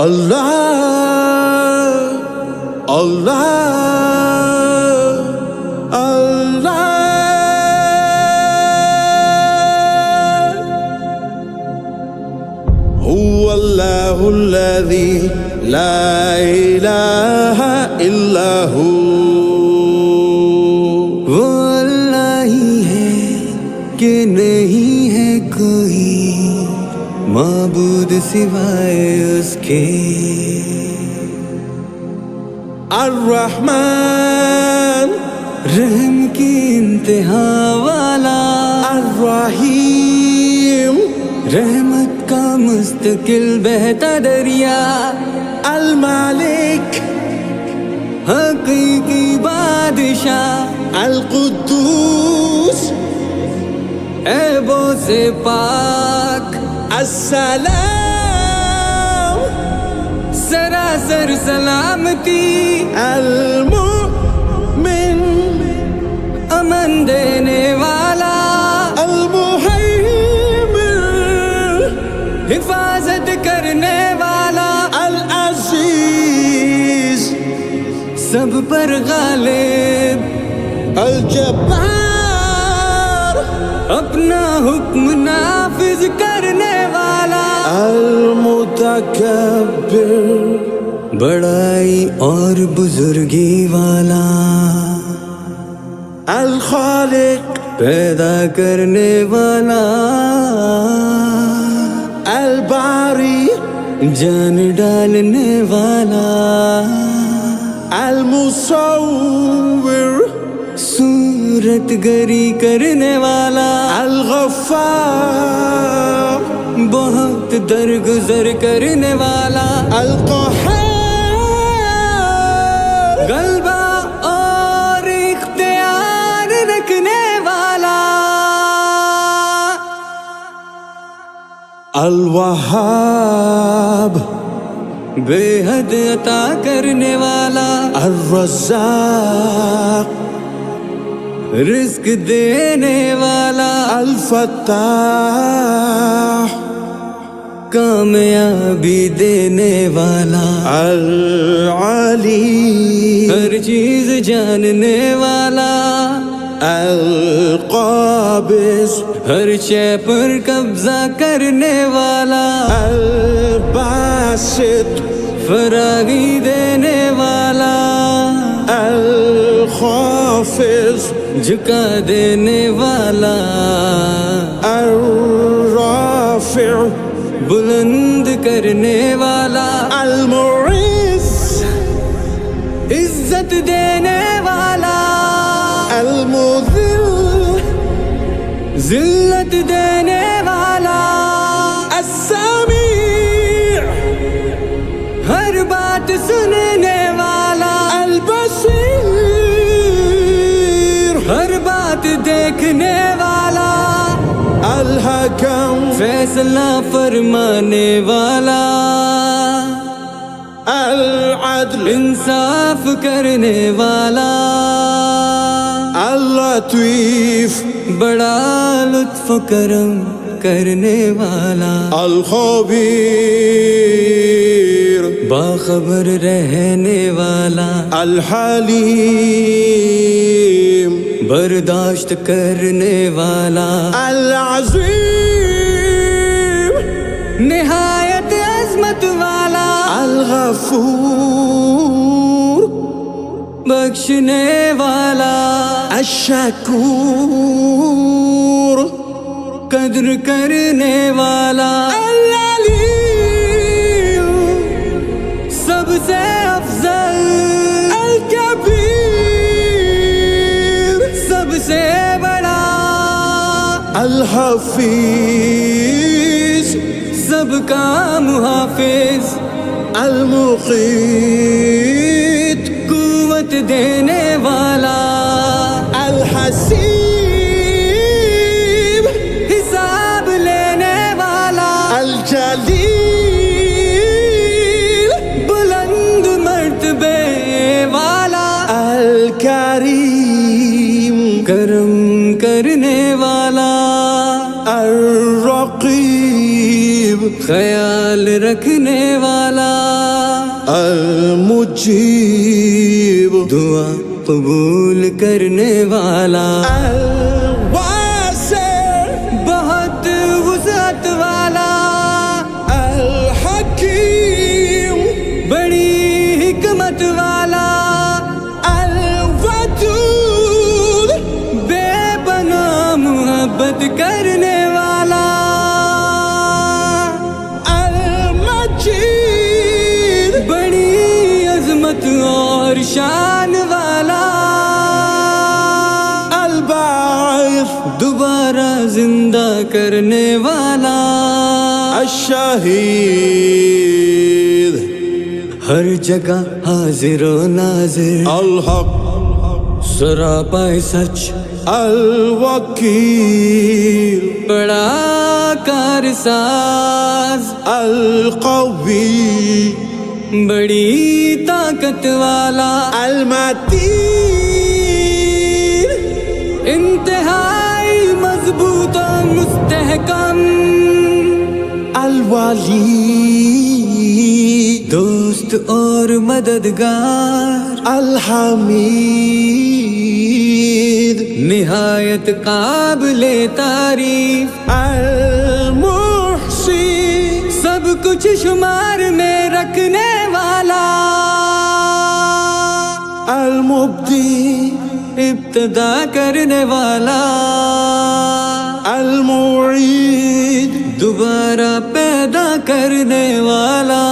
اللہ اللہ اللہ هو اللہ الذی لا الہ الا ہو، وہ اللہ ہی ہے کہ نہیں ہے کوئی معبود سوائے اس کے، الرحمن رحم کی انتہا والا، الرحیم رحمت کا مستقل بہتا دریا، المالک حقیقی بادشاہ، القدوس عیبوں سے پاک، السلام سراسر سلامتی، المؤمن امن دینے والا، المہیمن حفاظت کرنے والا، العزیز سب پر غالب، الجبار اپنا حکم نافذ کرنے والا، المتکبر بڑائی اور بزرگی والا، الخالق پیدا کرنے والا، الباری جان ڈالنے والا، المصور صورت گری کرنے والا، الغفار بہت درگزر کرنے والا، القہار غلبہ اور اختیار رکھنے والا، الوہاب بے حد عطا کرنے والا، الرزاق رزق دینے والا، الفتاح کامیابی دینے والا، العلیم ہر چیز جاننے والا، القابض ہر شے پر قبضہ کرنے والا، الباسط فراغی دینے والا، الخافض جھکا دینے والا، الرافع بلند کرنے والا، المعز عزت دینے والا، المذل ذلت دینے والا، السمیع ہر بات سننے والا، البصیر ہر بات دیکھنے والا، الحکم فیصلہ فرمانے والا، العدل انصاف کرنے والا، اللطیف بڑا لطف و کرم کرنے والا، الخبیر باخبر رہنے والا، الحلیم برداشت کرنے والا، العظیم نہایت عظمت والا، الغفور بخشنے والا، الشکور قدر کرنے والا، العلیم سب سے افضل، الکبیر سب سے بڑا، الحفیظ سب کا محافظ، المقیت قوت دینے والا، الحسیب حساب لینے والا، الجلیل بلند مرتبے والا، الکریم کرم کرنے والا، الرقیب خیال رکھنے والا المجیب دعا قبول کرنے والا الواسع بہت وسعت والا الحکیم بڑی حکمت والا الودود بے پناہ محبت کرنے والا المجید بڑی عظمت اور شان والا الباعث دوبارہ زندہ کرنے والا الشہید ہر جگہ حاضر و ناظر الحق سراپائے سچ الوکیل بڑا کارساز القوی بڑی طاقت والا المتین انتہائی مضبوط و مستحکم الولی دوست اور مددگار الحمید نہایت قابل تعریف المحسی سب کچھ شمار میں رکھنے والا المبدی ابتدا کرنے والا المعید دوبارہ پیدا کرنے والا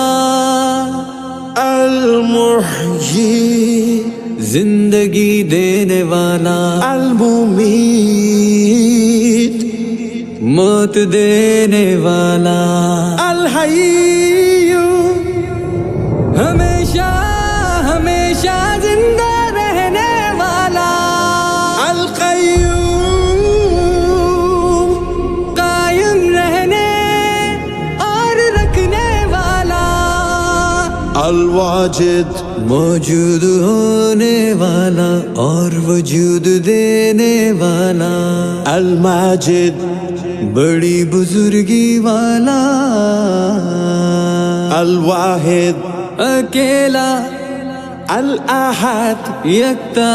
المحیی زندگی دینے والا الممیت موت دینے والا الحی ہمیشہ ہمیشہ زندہ رہنے والا القیوم قائم رہنے اور رکھنے والا الواجد موجود ہونے والا اور وجود دینے والا الماجد بڑی بزرگی والا الواحد اکیلا الاحد یکتا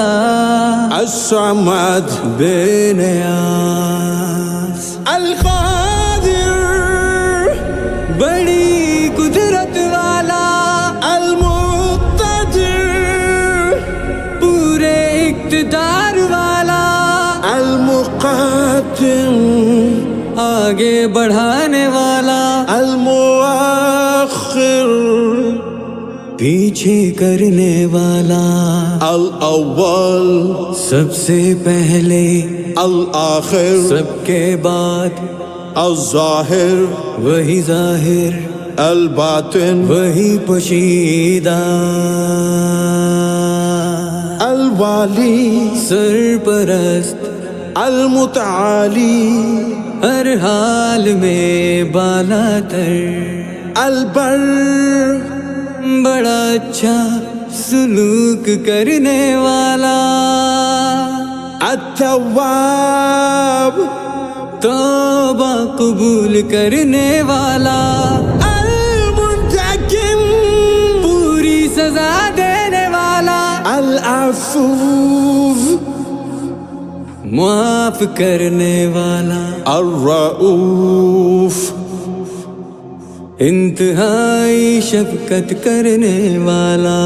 الصمد بے نیاز القادر بڑی قدرت والا المقتدر پورے اقتدار والا المقدم آگے بڑھانے والا المؤخر پیچھے کرنے والا الاول سب سے پہلے الآخر سب کے بعد الظاہر وہی ظاہر الباطن وہی پوشیدہ الوالی سرپرست المتعالی ہر حال میں بالا تر البر بڑا اچھا سلوک کرنے والا التواب توبہ قبول کرنے والا المنتقم پوری سزا دینے والا العفو معاف کرنے والا الرؤوف انتہائی شفقت کرنے والا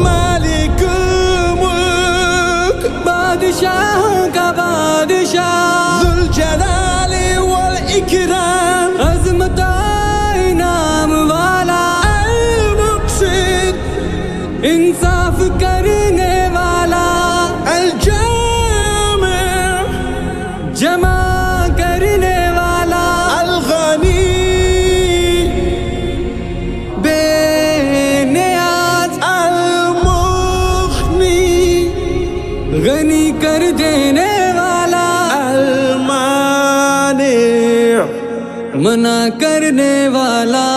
مالک الملک بادشاہوں کا بادشاہ ذو الجلال والإکرام عظمت و انعام والا المقسط انصاف کرنے والا الجامع جمع کرنے والا الغنی بے نیاز المغنی غنی کر دینے والا المانع منع کرنے والا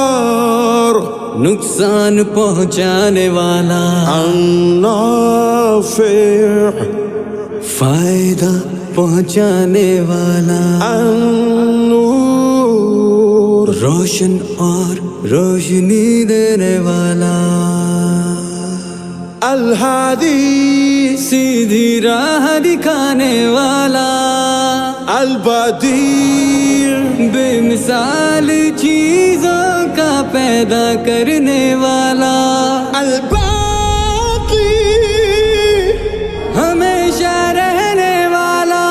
الزار نقصان پہنچانے والا النافع فائدہ پہنچانے والا، النور روشن اور روشنی دینے والا، الہادی سیدھی راہ دکھانے والا، البدیع بے مثال چیزوں کا پیدا کرنے والا، الباقی ہمیشہ رہنے والا،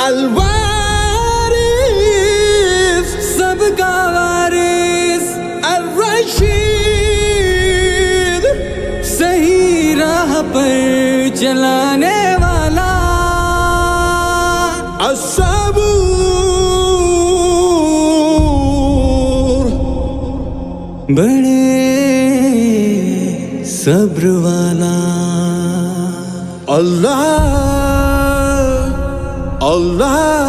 الوارث سب کا وارث، الرشید صحیح راہ پر چلانے والا، الصبور بڑے صبر والا، اللہ اللہ